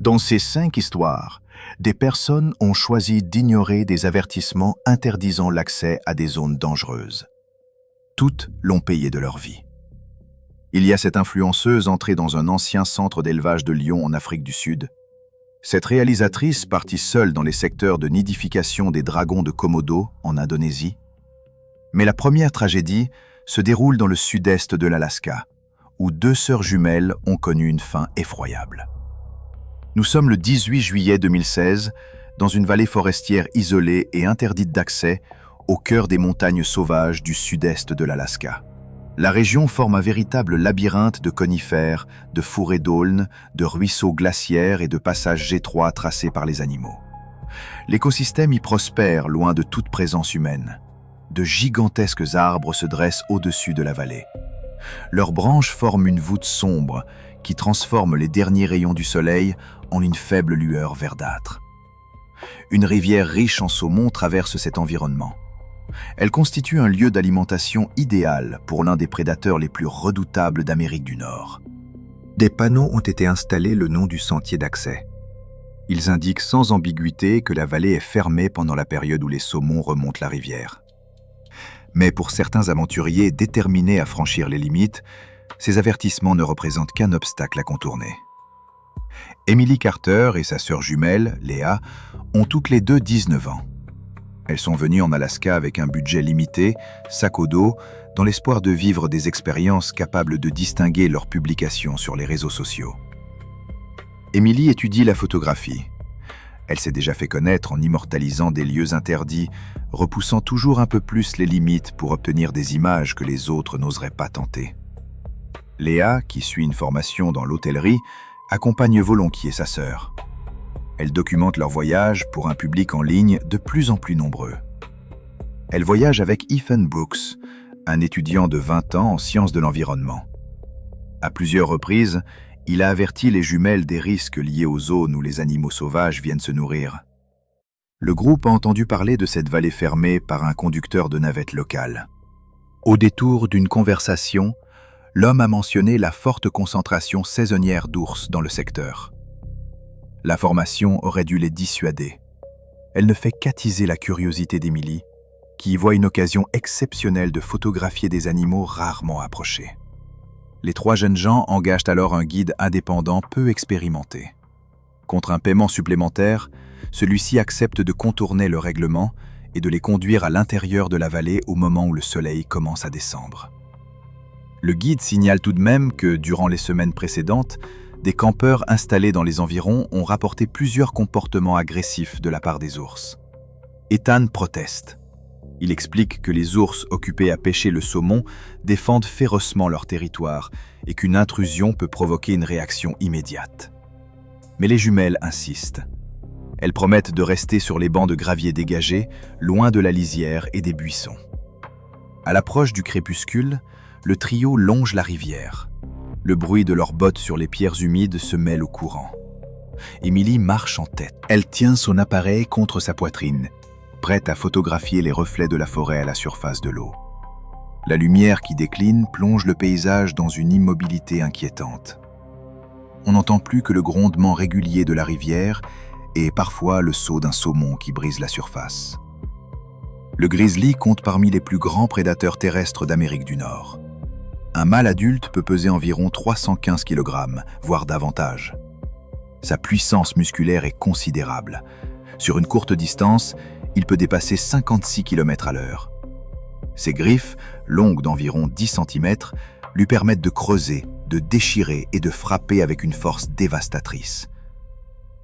Dans ces 5 histoires, des personnes ont choisi d'ignorer des avertissements interdisant l'accès à des zones dangereuses. Toutes l'ont payé de leur vie. Il y a cette influenceuse entrée dans un ancien centre d'élevage de lions en Afrique du Sud. Cette réalisatrice partie seule dans les secteurs de nidification des dragons de Komodo en Indonésie. Mais la première tragédie se déroule dans le sud-est de l'Alaska, où 2 sœurs jumelles ont connu une fin effroyable. Nous sommes le 18 juillet 2016, dans une vallée forestière isolée et interdite d'accès, au cœur des montagnes sauvages du sud-est de l'Alaska. La région forme un véritable labyrinthe de conifères, de fourrés d'aulnes, de ruisseaux glaciaires et de passages étroits tracés par les animaux. L'écosystème y prospère loin de toute présence humaine. De gigantesques arbres se dressent au-dessus de la vallée. Leurs branches forment une voûte sombre qui transforme les derniers rayons du soleil en une faible lueur verdâtre. Une rivière riche en saumon traverse cet environnement. Elle constitue un lieu d'alimentation idéal pour l'un des prédateurs les plus redoutables d'Amérique du Nord. Des panneaux ont été installés le long du sentier d'accès. Ils indiquent sans ambiguïté que la vallée est fermée pendant la période où les saumons remontent la rivière. Mais pour certains aventuriers déterminés à franchir les limites, ces avertissements ne représentent qu'un obstacle à contourner. Emily Carter et sa sœur jumelle, Léa, ont toutes les deux 19 ans. Elles sont venues en Alaska avec un budget limité, sac au dos, dans l'espoir de vivre des expériences capables de distinguer leurs publications sur les réseaux sociaux. Emily étudie la photographie. Elle s'est déjà fait connaître en immortalisant des lieux interdits, repoussant toujours un peu plus les limites pour obtenir des images que les autres n'oseraient pas tenter. Léa, qui suit une formation dans l'hôtellerie, accompagne volontiers sa sœur. Elle documente leur voyage pour un public en ligne de plus en plus nombreux. Elle voyage avec Ethan Brooks, un étudiant de 20 ans en sciences de l'environnement. À plusieurs reprises, il a averti les jumelles des risques liés aux zones où les animaux sauvages viennent se nourrir. Le groupe a entendu parler de cette vallée fermée par un conducteur de navette local. Au détour d'une conversation, l'homme a mentionné la forte concentration saisonnière d'ours dans le secteur. L'information aurait dû les dissuader. Elle ne fait qu'attiser la curiosité d'Emily, qui y voit une occasion exceptionnelle de photographier des animaux rarement approchés. Les 3 jeunes gens engagent alors un guide indépendant peu expérimenté. Contre un paiement supplémentaire, celui-ci accepte de contourner le règlement et de les conduire à l'intérieur de la vallée au moment où le soleil commence à descendre. Le guide signale tout de même que, durant les semaines précédentes, des campeurs installés dans les environs ont rapporté plusieurs comportements agressifs de la part des ours. Ethan proteste. Il explique que les ours occupés à pêcher le saumon défendent férocement leur territoire et qu'une intrusion peut provoquer une réaction immédiate. Mais les jumelles insistent. Elles promettent de rester sur les bancs de gravier dégagés, loin de la lisière et des buissons. À l'approche du crépuscule, le trio longe la rivière. Le bruit de leurs bottes sur les pierres humides se mêle au courant. Emily marche en tête. Elle tient son appareil contre sa poitrine, prête à photographier les reflets de la forêt à la surface de l'eau. La lumière qui décline plonge le paysage dans une immobilité inquiétante. On n'entend plus que le grondement régulier de la rivière et parfois le saut d'un saumon qui brise la surface. Le grizzly compte parmi les plus grands prédateurs terrestres d'Amérique du Nord. Un mâle adulte peut peser environ 315 kg, voire davantage. Sa puissance musculaire est considérable. Sur une courte distance, il peut dépasser 56 km/h. Ses griffes, longues d'environ 10 cm, lui permettent de creuser, de déchirer et de frapper avec une force dévastatrice.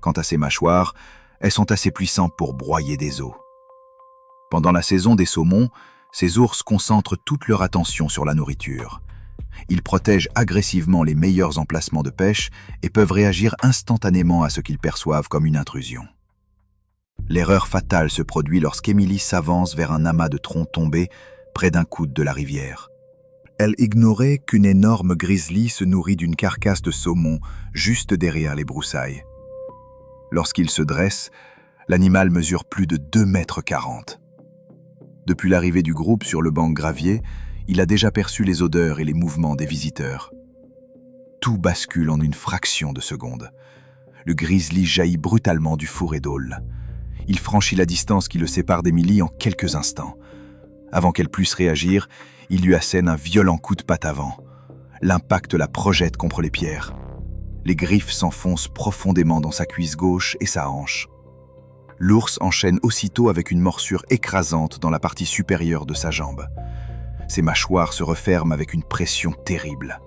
Quant à ses mâchoires, elles sont assez puissantes pour broyer des os. Pendant la saison des saumons, ces ours concentrent toute leur attention sur la nourriture. Ils protègent agressivement les meilleurs emplacements de pêche et peuvent réagir instantanément à ce qu'ils perçoivent comme une intrusion. L'erreur fatale se produit lorsqu'Emily s'avance vers un amas de troncs tombés près d'un coude de la rivière. Elle ignorait qu'une énorme grizzly se nourrit d'une carcasse de saumon juste derrière les broussailles. Lorsqu'il se dresse, l'animal mesure plus de 2,40 m. Depuis l'arrivée du groupe sur le banc gravier, il a déjà perçu les odeurs et les mouvements des visiteurs. Tout bascule en une fraction de seconde. Le grizzly jaillit brutalement du fourré d'Hall. Il franchit la distance qui le sépare d'Emily en quelques instants. Avant qu'elle puisse réagir, il lui assène un violent coup de patte avant. L'impact la projette contre les pierres. Les griffes s'enfoncent profondément dans sa cuisse gauche et sa hanche. L'ours enchaîne aussitôt avec une morsure écrasante dans la partie supérieure de sa jambe. Ses mâchoires se referment avec une pression terrible.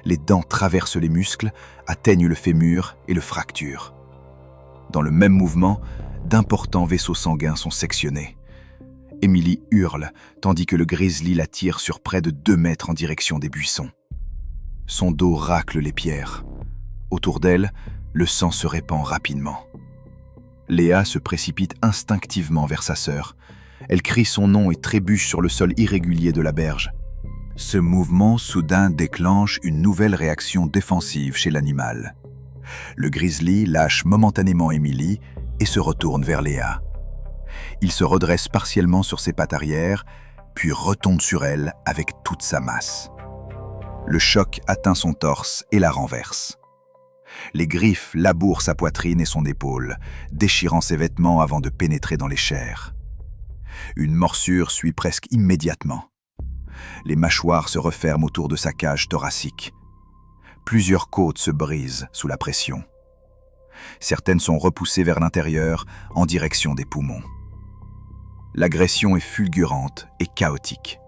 Les dents traversent les muscles, atteignent le fémur et le fracturent. Dans le même mouvement, d'importants vaisseaux sanguins sont sectionnés. Emily hurle, tandis que le grizzly la tire sur près de 2 mètres en direction des buissons. Son dos racle les pierres. Autour d'elle, le sang se répand rapidement. Léa se précipite instinctivement vers sa sœur. Elle crie son nom et trébuche sur le sol irrégulier de la berge. Ce mouvement soudain déclenche une nouvelle réaction défensive chez l'animal. Le grizzly lâche momentanément Emily et se retourne vers Léa. Il se redresse partiellement sur ses pattes arrière, puis retombe sur elle avec toute sa masse. Le choc atteint son torse et la renverse. Les griffes labourent sa poitrine et son épaule, déchirant ses vêtements avant de pénétrer dans les chairs. Une morsure suit presque immédiatement. Les mâchoires se referment autour de sa cage thoracique. Plusieurs côtes se brisent sous la pression. Certaines sont repoussées vers l'intérieur, en direction des poumons. L'agression est fulgurante et chaotique.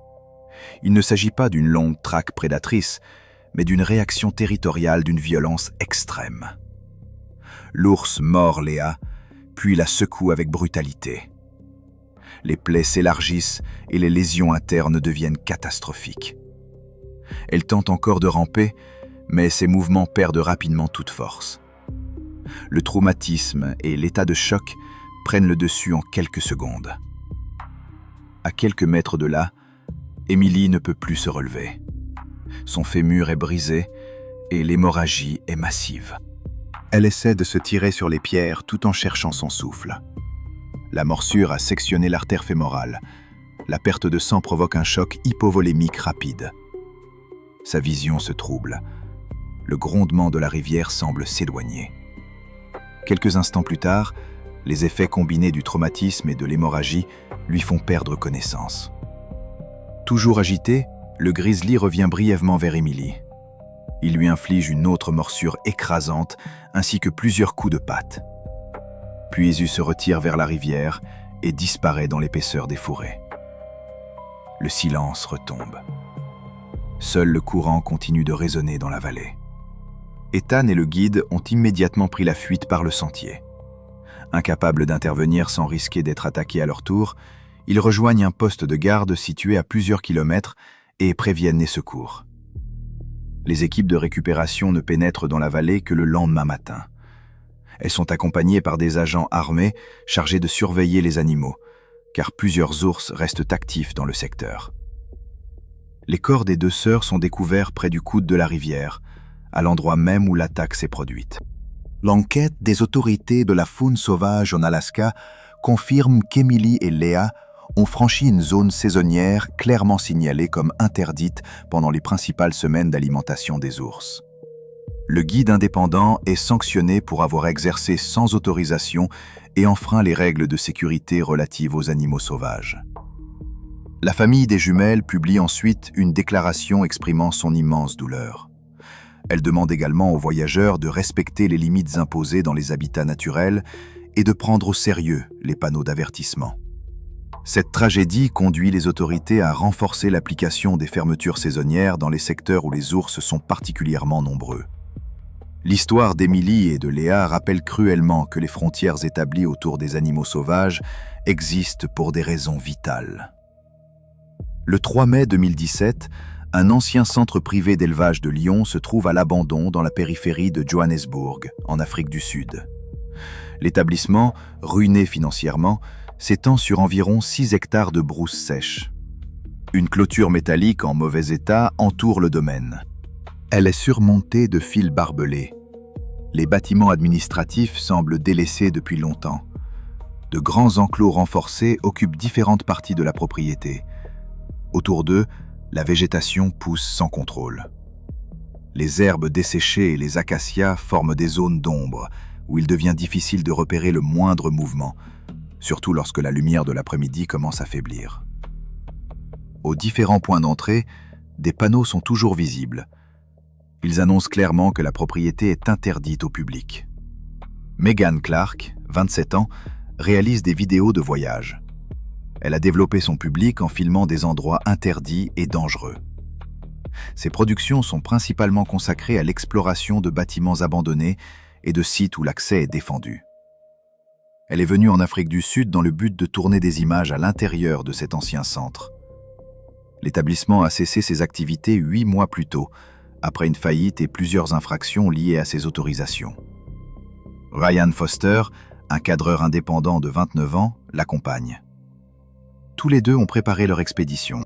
Il ne s'agit pas d'une longue traque prédatrice, mais d'une réaction territoriale d'une violence extrême. L'ours mord Léa, puis la secoue avec brutalité. Les plaies s'élargissent et les lésions internes deviennent catastrophiques. Elle tente encore de ramper, mais ses mouvements perdent rapidement toute force. Le traumatisme et l'état de choc prennent le dessus en quelques secondes. À quelques mètres de là, Emily ne peut plus se relever. Son fémur est brisé et l'hémorragie est massive. Elle essaie de se tirer sur les pierres tout en cherchant son souffle. La morsure a sectionné l'artère fémorale. La perte de sang provoque un choc hypovolémique rapide. Sa vision se trouble. Le grondement de la rivière semble s'éloigner. Quelques instants plus tard, les effets combinés du traumatisme et de l'hémorragie lui font perdre connaissance. Toujours agité, le grizzly revient brièvement vers Emily. Il lui inflige une autre morsure écrasante ainsi que plusieurs coups de patte. Puis il se retire vers la rivière et disparaît dans l'épaisseur des fourrés. Le silence retombe. Seul le courant continue de résonner dans la vallée. Ethan et le guide ont immédiatement pris la fuite par le sentier. Incapables d'intervenir sans risquer d'être attaqués à leur tour, ils rejoignent un poste de garde situé à plusieurs kilomètres et préviennent les secours. Les équipes de récupération ne pénètrent dans la vallée que le lendemain matin. Elles sont accompagnées par des agents armés chargés de surveiller les animaux, car plusieurs ours restent actifs dans le secteur. Les corps des 2 sœurs sont découverts près du coude de la rivière, à l'endroit même où l'attaque s'est produite. L'enquête des autorités de la faune sauvage en Alaska confirme qu'Emily et Léa ont franchi une zone saisonnière clairement signalée comme interdite pendant les principales semaines d'alimentation des ours. Le guide indépendant est sanctionné pour avoir exercé sans autorisation et enfreint les règles de sécurité relatives aux animaux sauvages. La famille des jumelles publie ensuite une déclaration exprimant son immense douleur. Elle demande également aux voyageurs de respecter les limites imposées dans les habitats naturels et de prendre au sérieux les panneaux d'avertissement. Cette tragédie conduit les autorités à renforcer l'application des fermetures saisonnières dans les secteurs où les ours sont particulièrement nombreux. L'histoire d'Emily et de Léa rappelle cruellement que les frontières établies autour des animaux sauvages existent pour des raisons vitales. Le 3 mai 2017, un ancien centre privé d'élevage de lions se trouve à l'abandon dans la périphérie de Johannesburg, en Afrique du Sud. L'établissement, ruiné financièrement, s'étend sur environ 6 hectares de brousse sèche. Une clôture métallique en mauvais état entoure le domaine. Elle est surmontée de fils barbelés. Les bâtiments administratifs semblent délaissés depuis longtemps. De grands enclos renforcés occupent différentes parties de la propriété. Autour d'eux, la végétation pousse sans contrôle. Les herbes desséchées et les acacias forment des zones d'ombre, où il devient difficile de repérer le moindre mouvement, surtout lorsque la lumière de l'après-midi commence à faiblir. Aux différents points d'entrée, des panneaux sont toujours visibles. Ils annoncent clairement que la propriété est interdite au public. Megan Clark, 27 ans, réalise des vidéos de voyage. Elle a développé son public en filmant des endroits interdits et dangereux. Ses productions sont principalement consacrées à l'exploration de bâtiments abandonnés et de sites où l'accès est défendu. Elle est venue en Afrique du Sud dans le but de tourner des images à l'intérieur de cet ancien centre. L'établissement a cessé ses activités 8 mois plus tôt, après une faillite et plusieurs infractions liées à ses autorisations. Ryan Foster, un cadreur indépendant de 29 ans, l'accompagne. Tous les deux ont préparé leur expédition.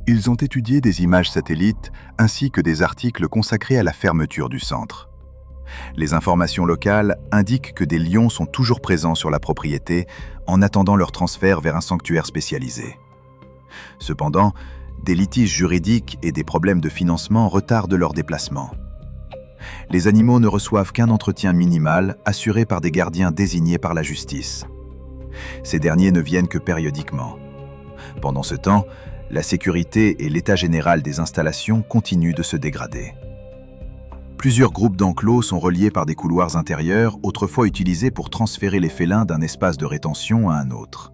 Ils ont étudié des images satellites ainsi que des articles consacrés à la fermeture du centre. Les informations locales indiquent que des lions sont toujours présents sur la propriété en attendant leur transfert vers un sanctuaire spécialisé. Cependant, des litiges juridiques et des problèmes de financement retardent leur déplacement. Les animaux ne reçoivent qu'un entretien minimal assuré par des gardiens désignés par la justice. Ces derniers ne viennent que périodiquement. Pendant ce temps, la sécurité et l'état général des installations continuent de se dégrader. Plusieurs groupes d'enclos sont reliés par des couloirs intérieurs, autrefois utilisés pour transférer les félins d'un espace de rétention à un autre.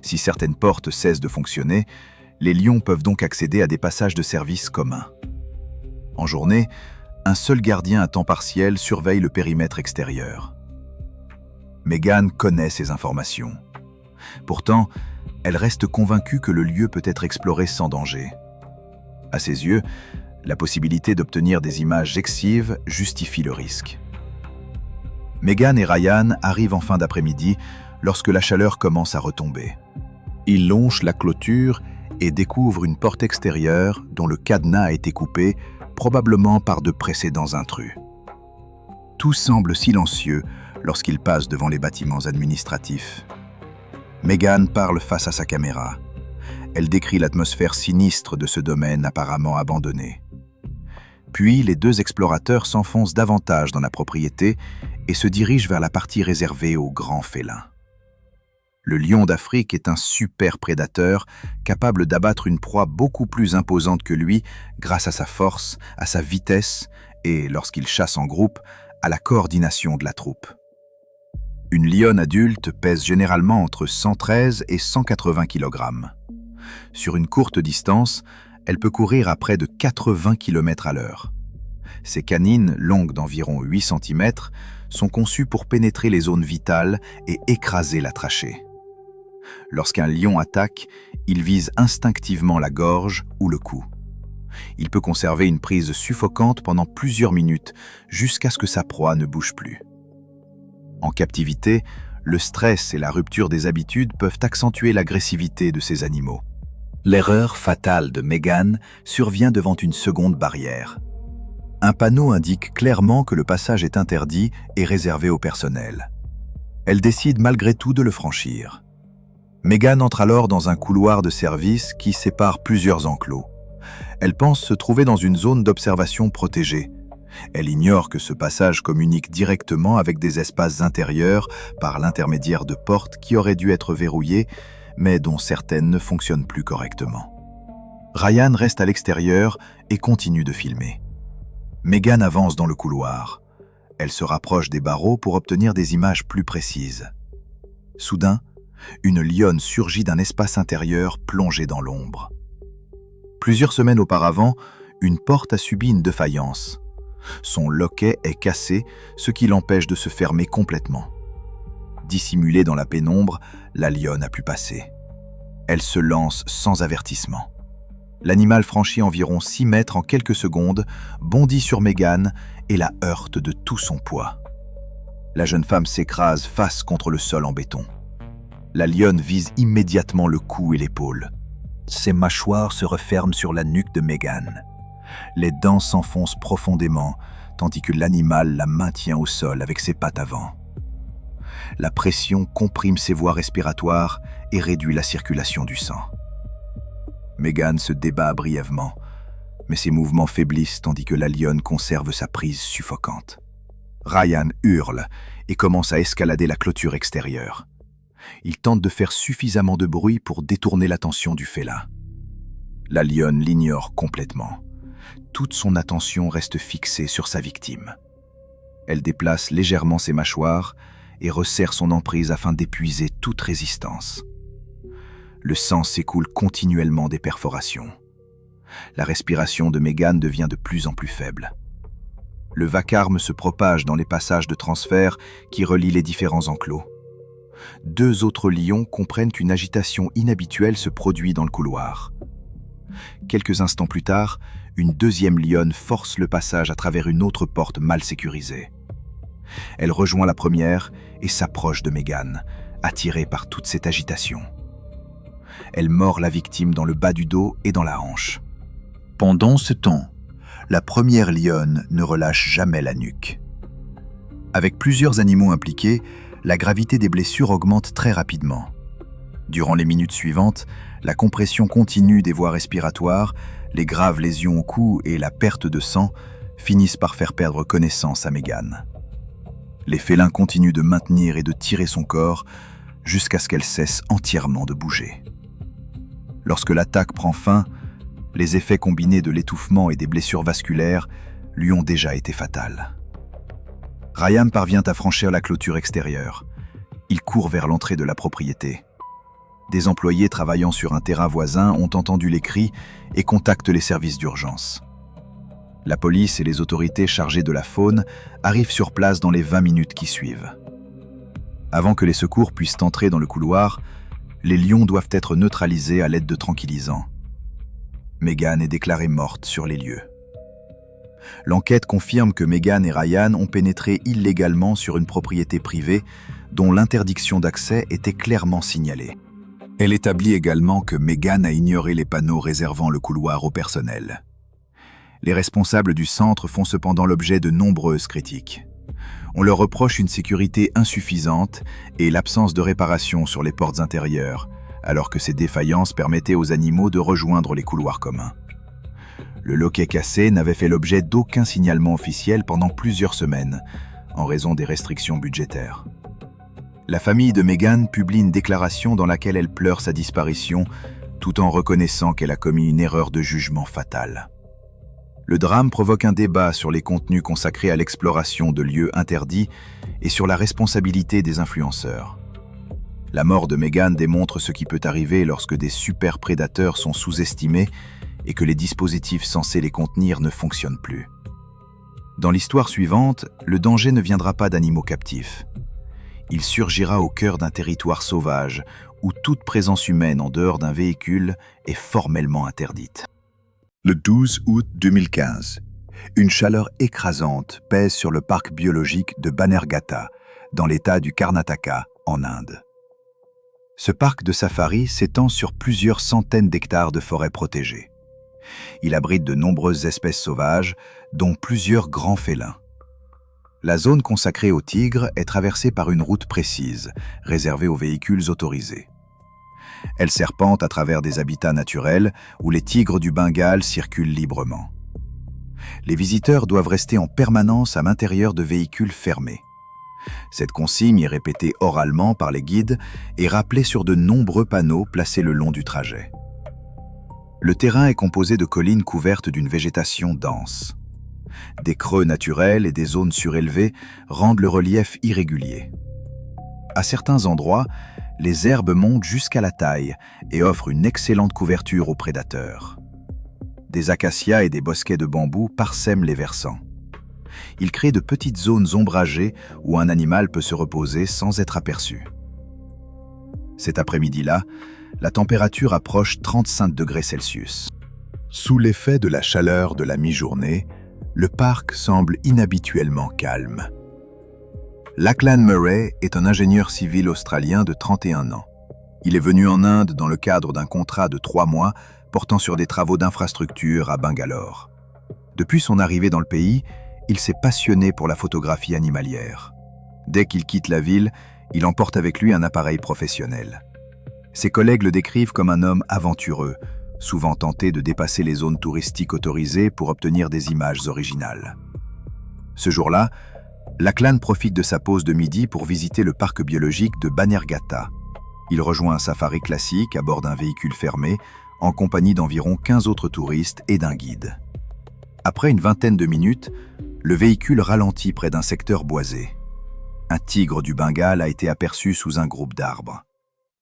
Si certaines portes cessent de fonctionner, les lions peuvent donc accéder à des passages de service communs. En journée, un seul gardien à temps partiel surveille le périmètre extérieur. Megan connaît ces informations. Pourtant, elle reste convaincue que le lieu peut être exploré sans danger. À ses yeux, la possibilité d'obtenir des images excives justifie le risque. Megan et Ryan arrivent en fin d'après-midi lorsque la chaleur commence à retomber. Ils longent la clôture et découvrent une porte extérieure dont le cadenas a été coupé, probablement par de précédents intrus. Tout semble silencieux lorsqu'ils passent devant les bâtiments administratifs. Megan parle face à sa caméra. Elle décrit l'atmosphère sinistre de ce domaine apparemment abandonné. Puis, les deux explorateurs s'enfoncent davantage dans la propriété et se dirigent vers la partie réservée aux grands félins. Le lion d'Afrique est un super prédateur capable d'abattre une proie beaucoup plus imposante que lui grâce à sa force, à sa vitesse et, lorsqu'il chasse en groupe, à la coordination de la troupe. Une lionne adulte pèse généralement entre 113 et 180 kg. Sur une courte distance, elle peut courir à près de 80 km/h. Ses canines, longues d'environ 8 cm, sont conçues pour pénétrer les zones vitales et écraser la trachée. Lorsqu'un lion attaque, il vise instinctivement la gorge ou le cou. Il peut conserver une prise suffocante pendant plusieurs minutes jusqu'à ce que sa proie ne bouge plus. En captivité, le stress et la rupture des habitudes peuvent accentuer l'agressivité de ces animaux. L'erreur fatale de Megan survient devant une seconde barrière. Un panneau indique clairement que le passage est interdit et réservé au personnel. Elle décide malgré tout de le franchir. Megan entre alors dans un couloir de service qui sépare plusieurs enclos. Elle pense se trouver dans une zone d'observation protégée. Elle ignore que ce passage communique directement avec des espaces intérieurs par l'intermédiaire de portes qui auraient dû être verrouillées, mais dont certaines ne fonctionnent plus correctement. Ryan reste à l'extérieur et continue de filmer. Megan avance dans le couloir. Elle se rapproche des barreaux pour obtenir des images plus précises. Soudain, une lionne surgit d'un espace intérieur plongé dans l'ombre. Plusieurs semaines auparavant, une porte a subi une défaillance. Son loquet est cassé, ce qui l'empêche de se fermer complètement. Dissimulée dans la pénombre, la lionne a pu passer. Elle se lance sans avertissement. L'animal franchit environ 6 mètres en quelques secondes, bondit sur Megan et la heurte de tout son poids. La jeune femme s'écrase face contre le sol en béton. La lionne vise immédiatement le cou et l'épaule. Ses mâchoires se referment sur la nuque de Megan. Les dents s'enfoncent profondément, tandis que l'animal la maintient au sol avec ses pattes avant. La pression comprime ses voies respiratoires et réduit la circulation du sang. Megan se débat brièvement, mais ses mouvements faiblissent tandis que la lionne conserve sa prise suffocante. Ryan hurle et commence à escalader la clôture extérieure. Il tente de faire suffisamment de bruit pour détourner l'attention du félin. La lionne l'ignore complètement. Toute son attention reste fixée sur sa victime. Elle déplace légèrement ses mâchoires et resserre son emprise afin d'épuiser toute résistance. Le sang s'écoule continuellement des perforations. La respiration de Megan devient de plus en plus faible. Le vacarme se propage dans les passages de transfert qui relient les différents enclos. 2 autres lions comprennent qu'une agitation inhabituelle se produit dans le couloir. Quelques instants plus tard, une deuxième lionne force le passage à travers une autre porte mal sécurisée. Elle rejoint la première et s'approche de Megan, attirée par toute cette agitation. Elle mord la victime dans le bas du dos et dans la hanche. Pendant ce temps, la première lionne ne relâche jamais la nuque. Avec plusieurs animaux impliqués, la gravité des blessures augmente très rapidement. Durant les minutes suivantes, la compression continue des voies respiratoires, les graves lésions au cou et la perte de sang finissent par faire perdre connaissance à Megan. Les félins continuent de maintenir et de tirer son corps jusqu'à ce qu'elle cesse entièrement de bouger. Lorsque l'attaque prend fin, les effets combinés de l'étouffement et des blessures vasculaires lui ont déjà été fatales. Ryan parvient à franchir la clôture extérieure. Il court vers l'entrée de la propriété. Des employés travaillant sur un terrain voisin ont entendu les cris et contactent les services d'urgence. La police et les autorités chargées de la faune arrivent sur place dans les 20 minutes qui suivent. Avant que les secours puissent entrer dans le couloir, les lions doivent être neutralisés à l'aide de tranquillisants. Megan est déclarée morte sur les lieux. L'enquête confirme que Megan et Ryan ont pénétré illégalement sur une propriété privée dont l'interdiction d'accès était clairement signalée. Elle établit également que Megan a ignoré les panneaux réservant le couloir au personnel. Les responsables du centre font cependant l'objet de nombreuses critiques. On leur reproche une sécurité insuffisante et l'absence de réparation sur les portes intérieures, alors que ces défaillances permettaient aux animaux de rejoindre les couloirs communs. Le loquet cassé n'avait fait l'objet d'aucun signalement officiel pendant plusieurs semaines, en raison des restrictions budgétaires. La famille de Megan publie une déclaration dans laquelle elle pleure sa disparition, tout en reconnaissant qu'elle a commis une erreur de jugement fatale. Le drame provoque un débat sur les contenus consacrés à l'exploration de lieux interdits et sur la responsabilité des influenceurs. La mort de Megan démontre ce qui peut arriver lorsque des super-prédateurs sont sous-estimés et que les dispositifs censés les contenir ne fonctionnent plus. Dans l'histoire suivante, le danger ne viendra pas d'animaux captifs. Il surgira au cœur d'un territoire sauvage où toute présence humaine en dehors d'un véhicule est formellement interdite. Le 12 août 2015, une chaleur écrasante pèse sur le parc biologique de Bannerghatta, dans l'état du Karnataka, en Inde. Ce parc de safari s'étend sur plusieurs centaines d'hectares de forêts protégées. Il abrite de nombreuses espèces sauvages, dont plusieurs grands félins. La zone consacrée aux tigres est traversée par une route précise, réservée aux véhicules autorisés. Elle serpente à travers des habitats naturels où les tigres du Bengale circulent librement. Les visiteurs doivent rester en permanence à l'intérieur de véhicules fermés. Cette consigne est répétée oralement par les guides et rappelée sur de nombreux panneaux placés le long du trajet. Le terrain est composé de collines couvertes d'une végétation dense. Des creux naturels et des zones surélevées rendent le relief irrégulier. À certains endroits, les herbes montent jusqu'à la taille et offrent une excellente couverture aux prédateurs. Des acacias et des bosquets de bambou parsèment les versants. Ils créent de petites zones ombragées où un animal peut se reposer sans être aperçu. Cet après-midi-là, la température approche 35 degrés Celsius. Sous l'effet de la chaleur de la mi-journée, le parc semble inhabituellement calme. Lachlan Murray est un ingénieur civil australien de 31 ans. Il est venu en Inde dans le cadre d'un contrat de 3 mois portant sur des travaux d'infrastructure à Bangalore. Depuis son arrivée dans le pays, il s'est passionné pour la photographie animalière. Dès qu'il quitte la ville, il emporte avec lui un appareil professionnel. Ses collègues le décrivent comme un homme aventureux, souvent tenté de dépasser les zones touristiques autorisées pour obtenir des images originales. Ce jour-là, Lachlan profite de sa pause de midi pour visiter le parc biologique de Bannerghatta. Il rejoint un safari classique à bord d'un véhicule fermé, en compagnie d'environ 15 autres touristes et d'un guide. Après une vingtaine de minutes, le véhicule ralentit près d'un secteur boisé. Un tigre du Bengale a été aperçu sous un groupe d'arbres.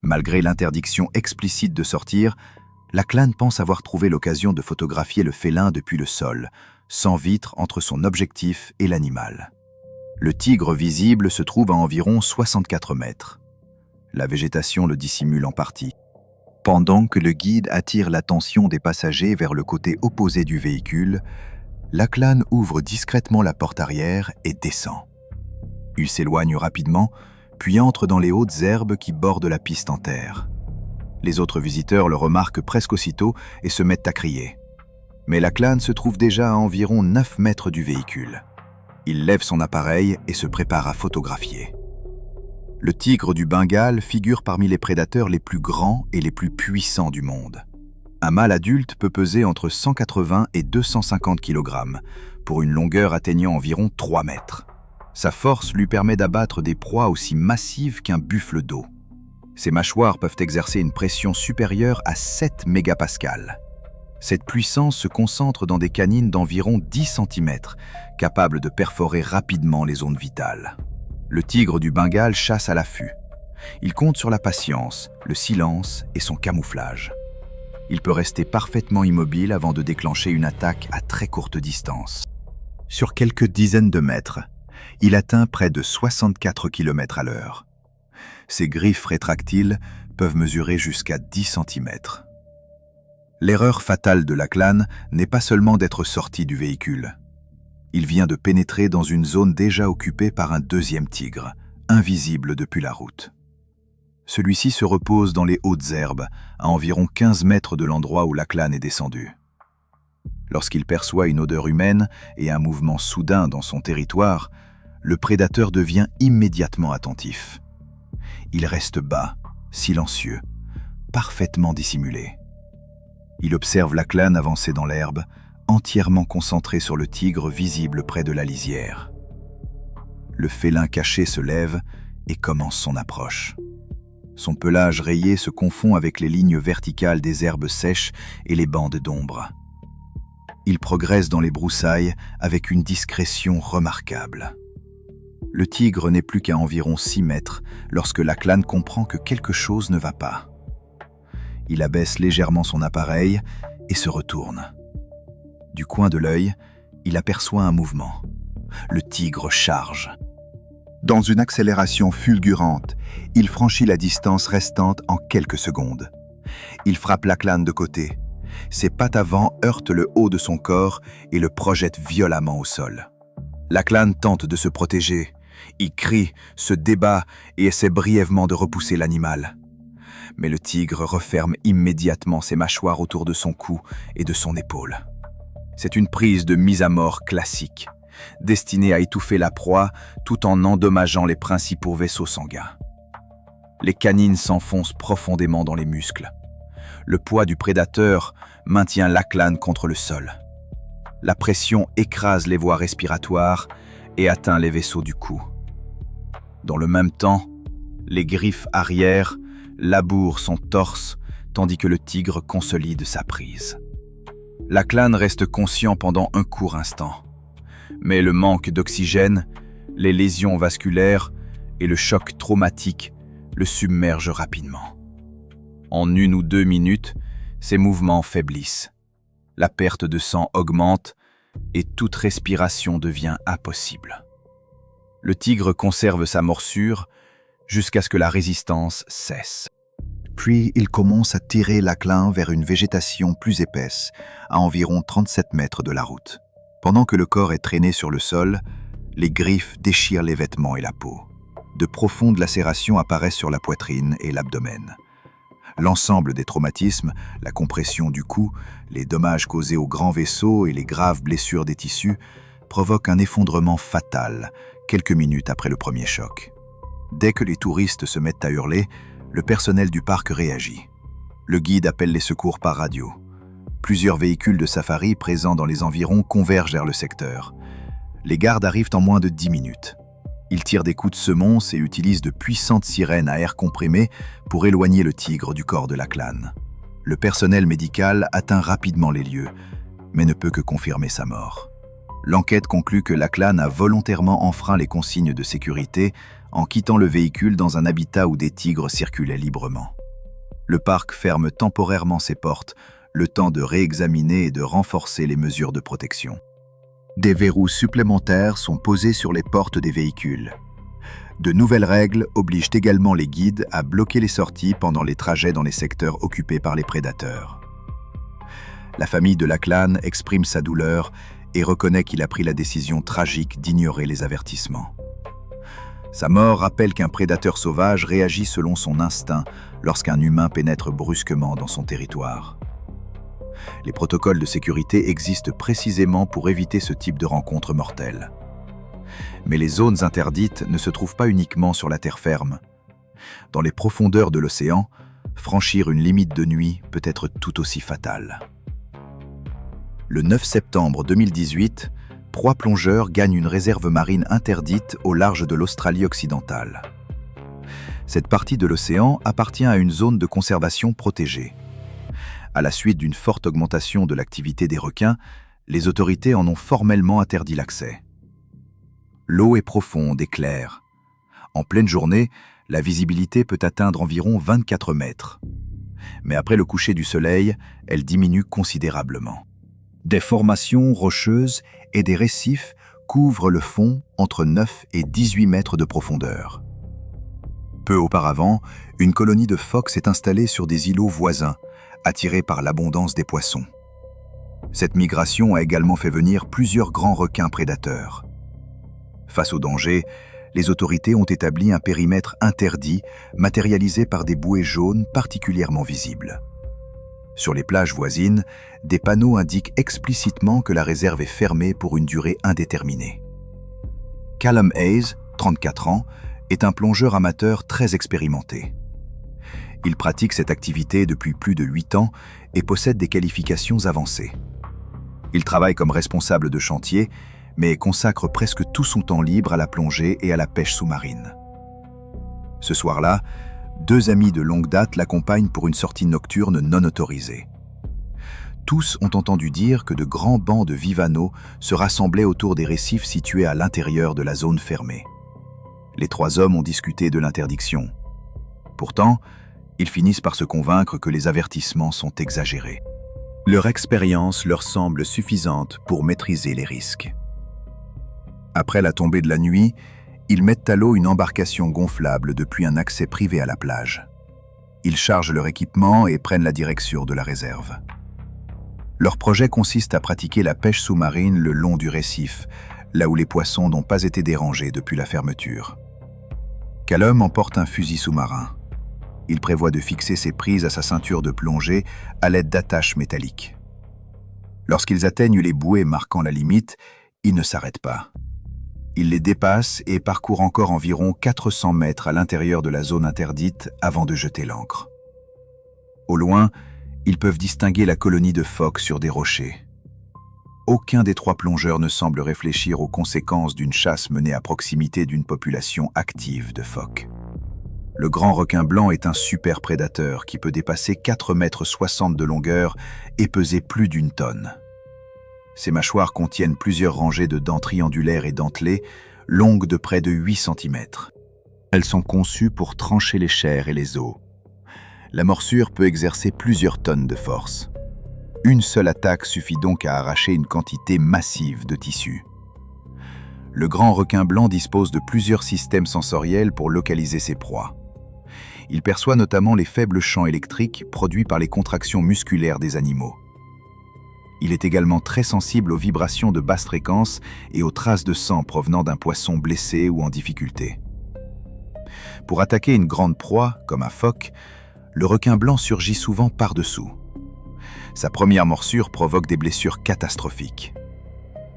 Malgré l'interdiction explicite de sortir, Lachlan pense avoir trouvé l'occasion de photographier le félin depuis le sol, sans vitre entre son objectif et l'animal. Le tigre visible se trouve à environ 64 mètres. La végétation le dissimule en partie. Pendant que le guide attire l'attention des passagers vers le côté opposé du véhicule, Lachlan ouvre discrètement la porte arrière et descend. Il s'éloigne rapidement, puis entre dans les hautes herbes qui bordent la piste en terre. Les autres visiteurs le remarquent presque aussitôt et se mettent à crier. Mais Lachlan se trouve déjà à environ 9 mètres du véhicule. Il lève son appareil et se prépare à photographier. Le tigre du Bengale figure parmi les prédateurs les plus grands et les plus puissants du monde. Un mâle adulte peut peser entre 180 et 250 kg, pour une longueur atteignant environ 3 mètres. Sa force lui permet d'abattre des proies aussi massives qu'un buffle d'eau. Ses mâchoires peuvent exercer une pression supérieure à 7 mégapascales. Cette puissance se concentre dans des canines d'environ 10 cm, capables de perforer rapidement les zones vitales. Le tigre du Bengale chasse à l'affût. Il compte sur la patience, le silence et son camouflage. Il peut rester parfaitement immobile avant de déclencher une attaque à très courte distance. Sur quelques dizaines de mètres, il atteint près de 64 km/h. Ses griffes rétractiles peuvent mesurer jusqu'à 10 cm. L'erreur fatale de Lachlan n'est pas seulement d'être sorti du véhicule. Il vient de pénétrer dans une zone déjà occupée par un deuxième tigre, invisible depuis la route. Celui-ci se repose dans les hautes herbes, à environ 15 mètres de l'endroit où Lachlan est descendu. Lorsqu'il perçoit une odeur humaine et un mouvement soudain dans son territoire, le prédateur devient immédiatement attentif. Il reste bas, silencieux, parfaitement dissimulé. Il observe Lachlan avancer dans l'herbe, entièrement concentré sur le tigre visible près de la lisière. Le félin caché se lève et commence son approche. Son pelage rayé se confond avec les lignes verticales des herbes sèches et les bandes d'ombre. Il progresse dans les broussailles avec une discrétion remarquable. Le tigre n'est plus qu'à environ 6 mètres lorsque Lachlan comprend que quelque chose ne va pas. Il abaisse légèrement son appareil et se retourne. Du coin de l'œil, il aperçoit un mouvement. Le tigre charge. Dans une accélération fulgurante, il franchit la distance restante en quelques secondes. Il frappe Lachlan de côté. Ses pattes avant heurtent le haut de son corps et le projettent violemment au sol. Lachlan tente de se protéger. Il crie, se débat et essaie brièvement de repousser l'animal. Mais le tigre referme immédiatement ses mâchoires autour de son cou et de son épaule. C'est une prise de mise à mort classique, destinée à étouffer la proie tout en endommageant les principaux vaisseaux sanguins. Les canines s'enfoncent profondément dans les muscles. Le poids du prédateur maintient Lachlan contre le sol. La pression écrase les voies respiratoires et atteint les vaisseaux du cou. Dans le même temps, les griffes arrière labourent son torse tandis que le tigre consolide sa prise. Lachlan reste conscient pendant un court instant. Mais le manque d'oxygène, les lésions vasculaires et le choc traumatique le submergent rapidement. En 1 ou 2 minutes, ses mouvements faiblissent. La perte de sang augmente et toute respiration devient impossible. Le tigre conserve sa morsure jusqu'à ce que la résistance cesse. Puis il commence à tirer Lachlan vers une végétation plus épaisse, à environ 37 mètres de la route. Pendant que le corps est traîné sur le sol, les griffes déchirent les vêtements et la peau. De profondes lacérations apparaissent sur la poitrine et l'abdomen. L'ensemble des traumatismes, la compression du cou, les dommages causés aux grands vaisseaux et les graves blessures des tissus provoquent un effondrement fatal quelques minutes après le premier choc. Dès que les touristes se mettent à hurler, le personnel du parc réagit. Le guide appelle les secours par radio. Plusieurs véhicules de safari présents dans les environs convergent vers le secteur. Les gardes arrivent en moins de 10 minutes. Ils tirent des coups de semonce et utilisent de puissantes sirènes à air comprimé pour éloigner le tigre du corps de Lachlan. Le personnel médical atteint rapidement les lieux, mais ne peut que confirmer sa mort. L'enquête conclut que Lachlan a volontairement enfreint les consignes de sécurité en quittant le véhicule dans un habitat où des tigres circulaient librement. Le parc ferme temporairement ses portes, le temps de réexaminer et de renforcer les mesures de protection. Des verrous supplémentaires sont posés sur les portes des véhicules. De nouvelles règles obligent également les guides à bloquer les sorties pendant les trajets dans les secteurs occupés par les prédateurs. La famille de Lachlan exprime sa douleur et reconnaît qu'il a pris la décision tragique d'ignorer les avertissements. Sa mort rappelle qu'un prédateur sauvage réagit selon son instinct lorsqu'un humain pénètre brusquement dans son territoire. Les protocoles de sécurité existent précisément pour éviter ce type de rencontre mortelle. Mais les zones interdites ne se trouvent pas uniquement sur la terre ferme. Dans les profondeurs de l'océan, franchir une limite de nuit peut être tout aussi fatal. Le 9 septembre 2018, 3 plongeurs gagnent une réserve marine interdite au large de l'Australie occidentale. Cette partie de l'océan appartient à une zone de conservation protégée. À la suite d'une forte augmentation de l'activité des requins, les autorités en ont formellement interdit l'accès. L'eau est profonde et claire. En pleine journée, la visibilité peut atteindre environ 24 mètres. Mais après le coucher du soleil, elle diminue considérablement. Des formations rocheuses et des récifs couvrent le fond entre 9 et 18 mètres de profondeur. Peu auparavant, une colonie de phoques s'est installée sur des îlots voisins, attirés par l'abondance des poissons. Cette migration a également fait venir plusieurs grands requins prédateurs. Face au danger, les autorités ont établi un périmètre interdit, matérialisé par des bouées jaunes particulièrement visibles. Sur les plages voisines, des panneaux indiquent explicitement que la réserve est fermée pour une durée indéterminée. Callum Hayes, 34 ans, est un plongeur amateur très expérimenté. Il pratique cette activité depuis plus de 8 ans et possède des qualifications avancées. Il travaille comme responsable de chantier, mais consacre presque tout son temps libre à la plongée et à la pêche sous-marine. Ce soir-là, 2 amis de longue date l'accompagnent pour une sortie nocturne non autorisée. Tous ont entendu dire que de grands bancs de vivaneaux se rassemblaient autour des récifs situés à l'intérieur de la zone fermée. Les 3 hommes ont discuté de l'interdiction. Pourtant, ils finissent par se convaincre que les avertissements sont exagérés. Leur expérience leur semble suffisante pour maîtriser les risques. Après la tombée de la nuit, ils mettent à l'eau une embarcation gonflable depuis un accès privé à la plage. Ils chargent leur équipement et prennent la direction de la réserve. Leur projet consiste à pratiquer la pêche sous-marine le long du récif, là où les poissons n'ont pas été dérangés depuis la fermeture. Callum emporte un fusil sous-marin. Il prévoit de fixer ses prises à sa ceinture de plongée à l'aide d'attaches métalliques. Lorsqu'ils atteignent les bouées marquant la limite, ils ne s'arrêtent pas. Ils les dépassent et parcourent encore environ 400 mètres à l'intérieur de la zone interdite avant de jeter l'ancre. Au loin, ils peuvent distinguer la colonie de phoques sur des rochers. Aucun des 3 plongeurs ne semble réfléchir aux conséquences d'une chasse menée à proximité d'une population active de phoques. Le grand requin blanc est un super prédateur qui peut dépasser 4,60 m de longueur et peser plus d'1 tonne. Ses mâchoires contiennent plusieurs rangées de dents triangulaires et dentelées, longues de près de 8 cm. Elles sont conçues pour trancher les chairs et les os. La morsure peut exercer plusieurs tonnes de force. Une seule attaque suffit donc à arracher une quantité massive de tissu. Le grand requin blanc dispose de plusieurs systèmes sensoriels pour localiser ses proies. Il perçoit notamment les faibles champs électriques produits par les contractions musculaires des animaux. Il est également très sensible aux vibrations de basse fréquence et aux traces de sang provenant d'un poisson blessé ou en difficulté. Pour attaquer une grande proie, comme un phoque, le requin blanc surgit souvent par-dessous. Sa première morsure provoque des blessures catastrophiques.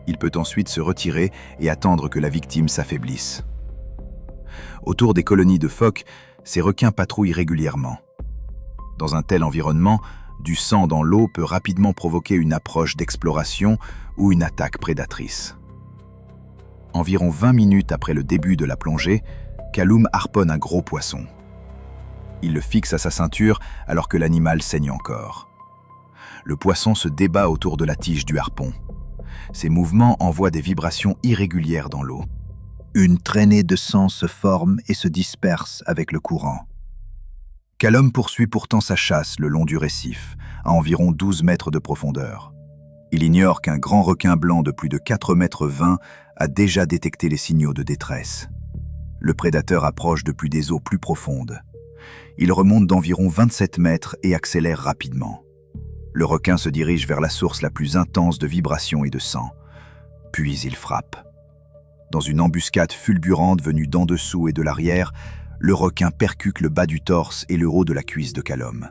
Il peut ensuite se retirer et attendre que la victime s'affaiblisse. Autour des colonies de phoques, ces requins patrouillent régulièrement. Dans un tel environnement, du sang dans l'eau peut rapidement provoquer une approche d'exploration ou une attaque prédatrice. Environ 20 minutes après le début de la plongée, Kaloum harponne un gros poisson. Il le fixe à sa ceinture alors que l'animal saigne encore. Le poisson se débat autour de la tige du harpon. Ses mouvements envoient des vibrations irrégulières dans l'eau. Une traînée de sang se forme et se disperse avec le courant. Kaloum poursuit pourtant sa chasse le long du récif, à environ 12 mètres de profondeur. Il ignore qu'un grand requin blanc de plus de 4,20 mètres a déjà détecté les signaux de détresse. Le prédateur approche depuis des eaux plus profondes. Il remonte d'environ 27 mètres et accélère rapidement. Le requin se dirige vers la source la plus intense de vibrations et de sang. Puis il frappe. Dans une embuscade fulgurante venue d'en dessous et de l'arrière, le requin percute le bas du torse et le haut de la cuisse de Kaloum.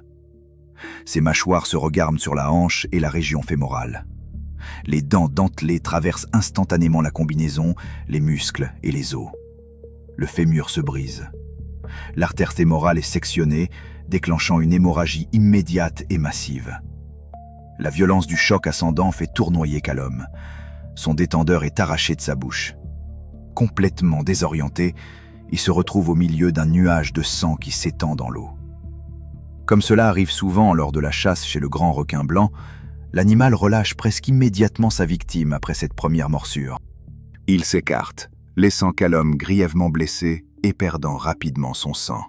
Ses mâchoires se regarment sur la hanche et la région fémorale. Les dents dentelées traversent instantanément la combinaison, les muscles et les os. Le fémur se brise. L'artère fémorale est sectionnée, déclenchant une hémorragie immédiate et massive. La violence du choc ascendant fait tournoyer Kaloum. Son détendeur est arraché de sa bouche. Complètement désorienté, il se retrouve au milieu d'un nuage de sang qui s'étend dans l'eau. Comme cela arrive souvent lors de la chasse chez le grand requin blanc, l'animal relâche presque immédiatement sa victime après cette première morsure. Il s'écarte, laissant Kaloum grièvement blessé et perdant rapidement son sang.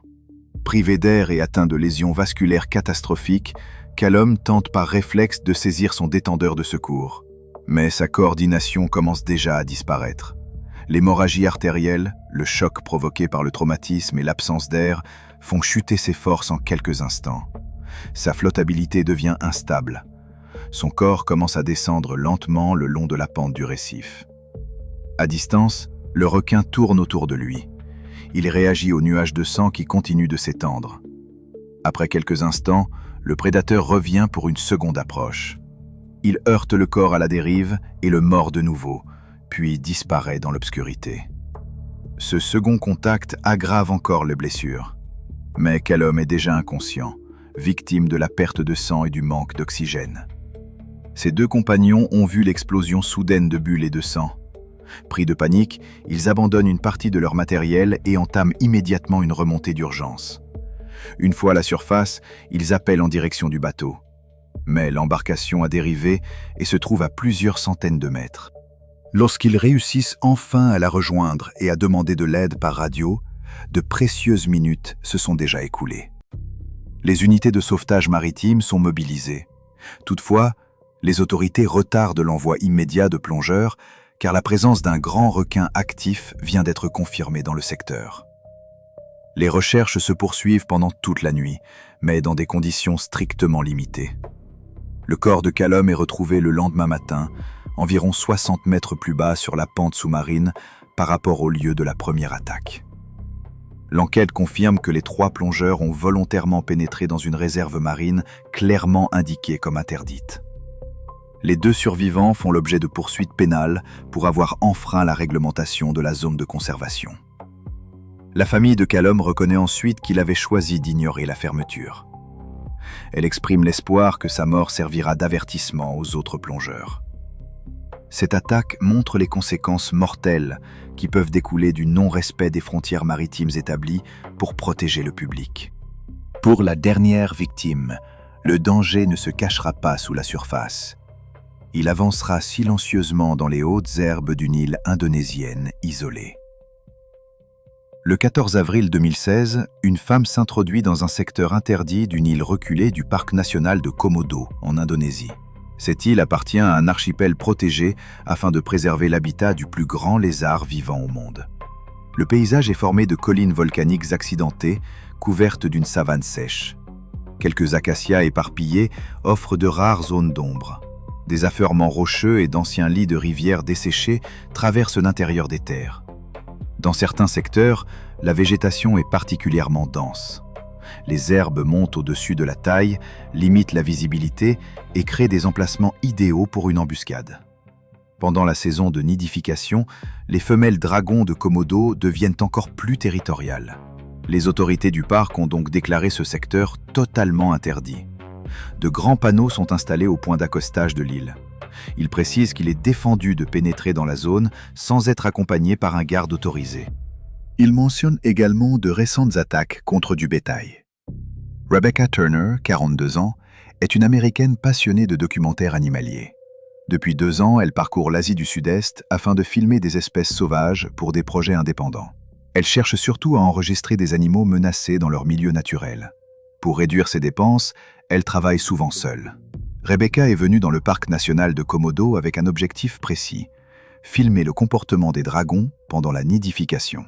Privé d'air et atteint de lésions vasculaires catastrophiques, Kaloum tente par réflexe de saisir son détendeur de secours. Mais sa coordination commence déjà à disparaître. L'hémorragie artérielle, le choc provoqué par le traumatisme et l'absence d'air font chuter ses forces en quelques instants. Sa flottabilité devient instable. Son corps commence à descendre lentement le long de la pente du récif. À distance, le requin tourne autour de lui. Il réagit au nuage de sang qui continue de s'étendre. Après quelques instants, le prédateur revient pour une seconde approche. Il heurte le corps à la dérive et le mord de nouveau, puis disparaît dans l'obscurité. Ce second contact aggrave encore les blessures. Mais Kaloum est déjà inconscient, victime de la perte de sang et du manque d'oxygène. Ses deux compagnons ont vu l'explosion soudaine de bulles et de sang. Pris de panique, ils abandonnent une partie de leur matériel et entament immédiatement une remontée d'urgence. Une fois à la surface, ils appellent en direction du bateau. Mais l'embarcation a dérivé et se trouve à plusieurs centaines de mètres. Lorsqu'ils réussissent enfin à la rejoindre et à demander de l'aide par radio, de précieuses minutes se sont déjà écoulées. Les unités de sauvetage maritime sont mobilisées. Toutefois, les autorités retardent l'envoi immédiat de plongeurs car la présence d'un grand requin actif vient d'être confirmée dans le secteur. Les recherches se poursuivent pendant toute la nuit, mais dans des conditions strictement limitées. Le corps de Kaloum est retrouvé le lendemain matin, environ 60 mètres plus bas sur la pente sous-marine par rapport au lieu de la première attaque. L'enquête confirme que les 3 plongeurs ont volontairement pénétré dans une réserve marine clairement indiquée comme interdite. Les 2 survivants font l'objet de poursuites pénales pour avoir enfreint la réglementation de la zone de conservation. La famille de Kaloum reconnaît ensuite qu'il avait choisi d'ignorer la fermeture. Elle exprime l'espoir que sa mort servira d'avertissement aux autres plongeurs. Cette attaque montre les conséquences mortelles qui peuvent découler du non-respect des frontières maritimes établies pour protéger le public. Pour la dernière victime, le danger ne se cachera pas sous la surface. Il avancera silencieusement dans les hautes herbes d'une île indonésienne isolée. Le 14 avril 2016, une femme s'introduit dans un secteur interdit d'une île reculée du parc national de Komodo, en Indonésie. Cette île appartient à un archipel protégé afin de préserver l'habitat du plus grand lézard vivant au monde. Le paysage est formé de collines volcaniques accidentées, couvertes d'une savane sèche. Quelques acacias éparpillés offrent de rares zones d'ombre. Des affairements rocheux et d'anciens lits de rivières desséchés traversent l'intérieur des terres. Dans certains secteurs, la végétation est particulièrement dense. Les herbes montent au-dessus de la taille, limitent la visibilité et créent des emplacements idéaux pour une embuscade. Pendant la saison de nidification, les femelles dragons de Komodo deviennent encore plus territoriales. Les autorités du parc ont donc déclaré ce secteur totalement interdit. De grands panneaux sont installés au point d'accostage de l'île. Il précise qu'il est défendu de pénétrer dans la zone sans être accompagné par un garde autorisé. Il mentionne également de récentes attaques contre du bétail. Rebecca Turner, 42 ans, est une Américaine passionnée de documentaires animaliers. Depuis 2 ans, elle parcourt l'Asie du Sud-Est afin de filmer des espèces sauvages pour des projets indépendants. Elle cherche surtout à enregistrer des animaux menacés dans leur milieu naturel. Pour réduire ses dépenses, elle travaille souvent seule. Rebecca est venue dans le parc national de Komodo avec un objectif précis: filmer le comportement des dragons pendant la nidification.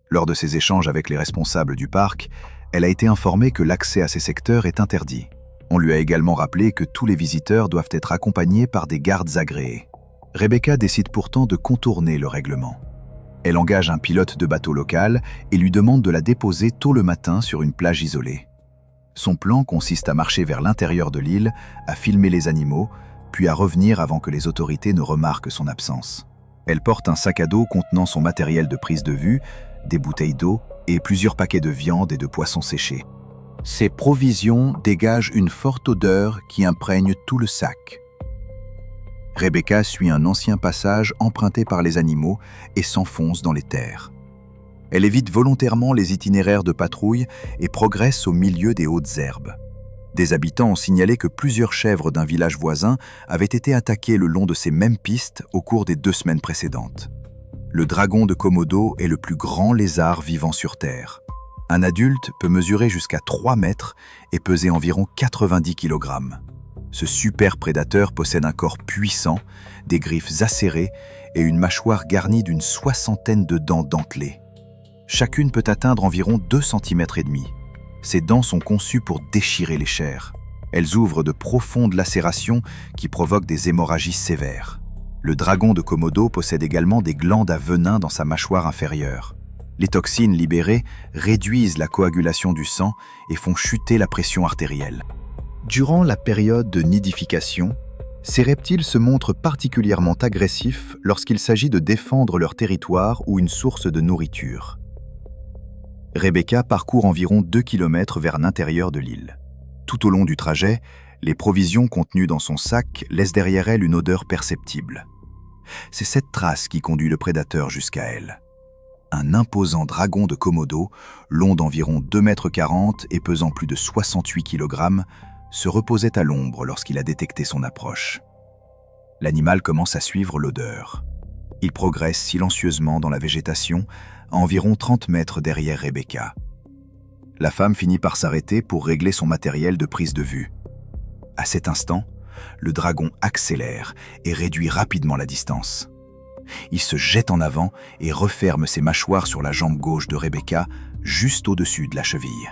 Lors de ses échanges avec les responsables du parc, elle a été informée que l'accès à ces secteurs est interdit. On lui a également rappelé que tous les visiteurs doivent être accompagnés par des gardes agréés. Rebecca décide pourtant de contourner le règlement. Elle engage un pilote de bateau local et lui demande de la déposer tôt le matin sur une plage isolée. Son plan consiste à marcher vers l'intérieur de l'île, à filmer les animaux, puis à revenir avant que les autorités ne remarquent son absence. Elle porte un sac à dos contenant son matériel de prise de vue, des bouteilles d'eau et plusieurs paquets de viande et de poissons séchés. Ces provisions dégagent une forte odeur qui imprègne tout le sac. Rebecca suit un ancien passage emprunté par les animaux et s'enfonce dans les terres. Elle évite volontairement les itinéraires de patrouille et progresse au milieu des hautes herbes. Des habitants ont signalé que plusieurs chèvres d'un village voisin avaient été attaquées le long de ces mêmes pistes au cours des 2 semaines précédentes. Le dragon de Komodo est le plus grand lézard vivant sur Terre. Un adulte peut mesurer jusqu'à 3 mètres et peser environ 90 kg. Ce super prédateur possède un corps puissant, des griffes acérées et une mâchoire garnie d'une 60aine de dents dentelées. Chacune peut atteindre environ 2,5 cm. Ces dents sont conçues pour déchirer les chairs. Elles ouvrent de profondes lacérations qui provoquent des hémorragies sévères. Le dragon de Komodo possède également des glandes à venin dans sa mâchoire inférieure. Les toxines libérées réduisent la coagulation du sang et font chuter la pression artérielle. Durant la période de nidification, ces reptiles se montrent particulièrement agressifs lorsqu'il s'agit de défendre leur territoire ou une source de nourriture. Rebecca parcourt environ 2 km vers l'intérieur de l'île. Tout au long du trajet, les provisions contenues dans son sac laissent derrière elle une odeur perceptible. C'est cette trace qui conduit le prédateur jusqu'à elle. Un imposant dragon de Komodo, long d'environ 2,40 m et pesant plus de 68 kg, se reposait à l'ombre lorsqu'il a détecté son approche. L'animal commence à suivre l'odeur. Il progresse silencieusement dans la végétation, à environ 30 mètres derrière Rebecca. La femme finit par s'arrêter pour régler son matériel de prise de vue. À cet instant, le dragon accélère et réduit rapidement la distance. Il se jette en avant et referme ses mâchoires sur la jambe gauche de Rebecca, juste au-dessus de la cheville.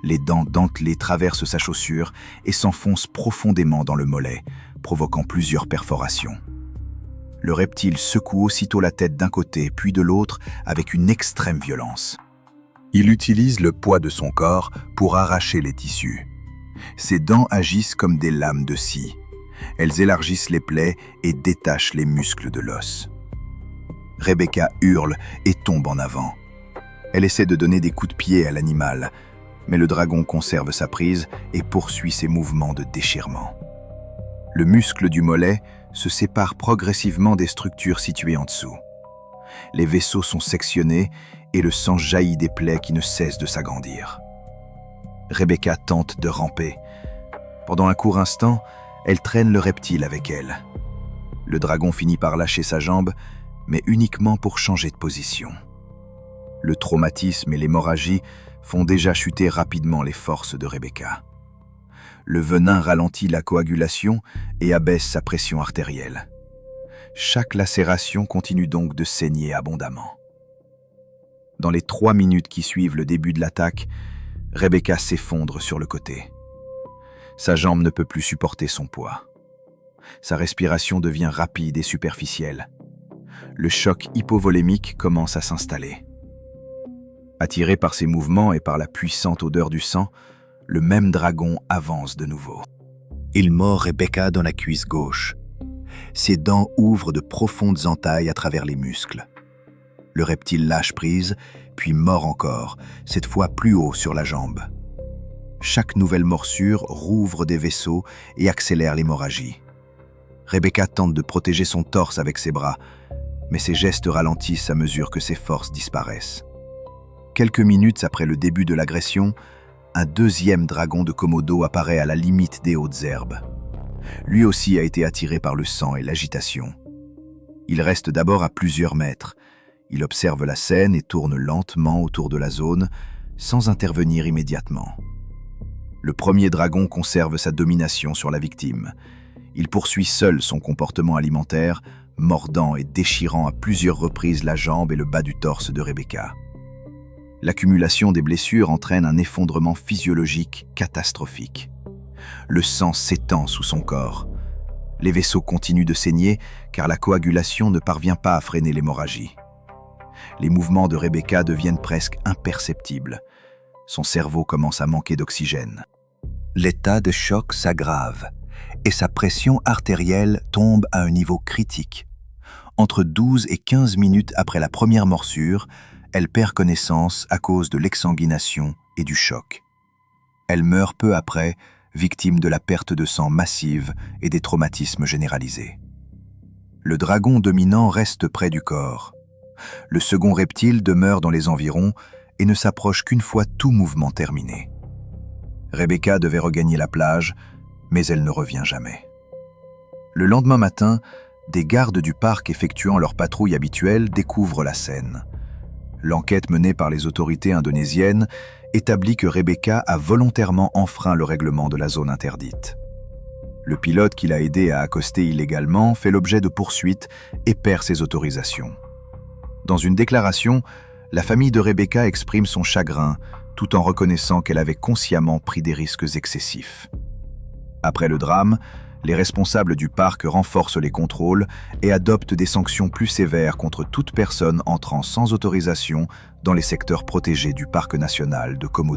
Les dents dentelées traversent sa chaussure et s'enfoncent profondément dans le mollet, provoquant plusieurs perforations. Le reptile secoue aussitôt la tête d'un côté puis de l'autre avec une extrême violence. Il utilise le poids de son corps pour arracher les tissus. Ses dents agissent comme des lames de scie. Elles élargissent les plaies et détachent les muscles de l'os. Rebecca hurle et tombe en avant. Elle essaie de donner des coups de pied à l'animal, mais le dragon conserve sa prise et poursuit ses mouvements de déchirement. Le muscle du mollet se sépare progressivement des structures situées en dessous. Les vaisseaux sont sectionnés et le sang jaillit des plaies qui ne cessent de s'agrandir. Rebecca tente de ramper. Pendant un court instant, elle traîne le reptile avec elle. Le dragon finit par lâcher sa jambe, mais uniquement pour changer de position. Le traumatisme et l'hémorragie font déjà chuter rapidement les forces de Rebecca. Le venin ralentit la coagulation et abaisse sa pression artérielle. Chaque lacération continue donc de saigner abondamment. Dans les 3 minutes qui suivent le début de l'attaque, Rebecca s'effondre sur le côté. Sa jambe ne peut plus supporter son poids. Sa respiration devient rapide et superficielle. Le choc hypovolémique commence à s'installer. Attiré par ses mouvements et par la puissante odeur du sang, le même dragon avance de nouveau. Il mord Rebecca dans la cuisse gauche. Ses dents ouvrent de profondes entailles à travers les muscles. Le reptile lâche prise, puis mord encore, cette fois plus haut sur la jambe. Chaque nouvelle morsure rouvre des vaisseaux et accélère l'hémorragie. Rebecca tente de protéger son torse avec ses bras, mais ses gestes ralentissent à mesure que ses forces disparaissent. Quelques minutes après le début de l'agression, un deuxième dragon de Komodo apparaît à la limite des hautes herbes. Lui aussi a été attiré par le sang et l'agitation. Il reste d'abord à plusieurs mètres. Il observe la scène et tourne lentement autour de la zone, sans intervenir immédiatement. Le premier dragon conserve sa domination sur la victime. Il poursuit seul son comportement alimentaire, mordant et déchirant à plusieurs reprises la jambe et le bas du torse de Rebecca. L'accumulation des blessures entraîne un effondrement physiologique catastrophique. Le sang s'étend sous son corps. Les vaisseaux continuent de saigner car la coagulation ne parvient pas à freiner l'hémorragie. Les mouvements de Rebecca deviennent presque imperceptibles. Son cerveau commence à manquer d'oxygène. L'état de choc s'aggrave et sa pression artérielle tombe à un niveau critique. Entre 12 et 15 minutes après la première morsure, elle perd connaissance à cause de l'exsanguination et du choc. Elle meurt peu après, victime de la perte de sang massive et des traumatismes généralisés. Le dragon dominant reste près du corps. Le second reptile demeure dans les environs et ne s'approche qu'une fois tout mouvement terminé. Rebecca devait regagner la plage, mais elle ne revient jamais. Le lendemain matin, des gardes du parc effectuant leur patrouille habituelle découvrent la scène. L'enquête menée par les autorités indonésiennes établit que Rebecca a volontairement enfreint le règlement de la zone interdite. Le pilote qui l'a aidé à accoster illégalement fait l'objet de poursuites et perd ses autorisations. Dans une déclaration, la famille de Rebecca exprime son chagrin tout en reconnaissant qu'elle avait consciemment pris des risques excessifs. Après le drame, les responsables du parc renforcent les contrôles et adoptent des sanctions plus sévères contre toute personne entrant sans autorisation dans les secteurs protégés du parc national de Komodo.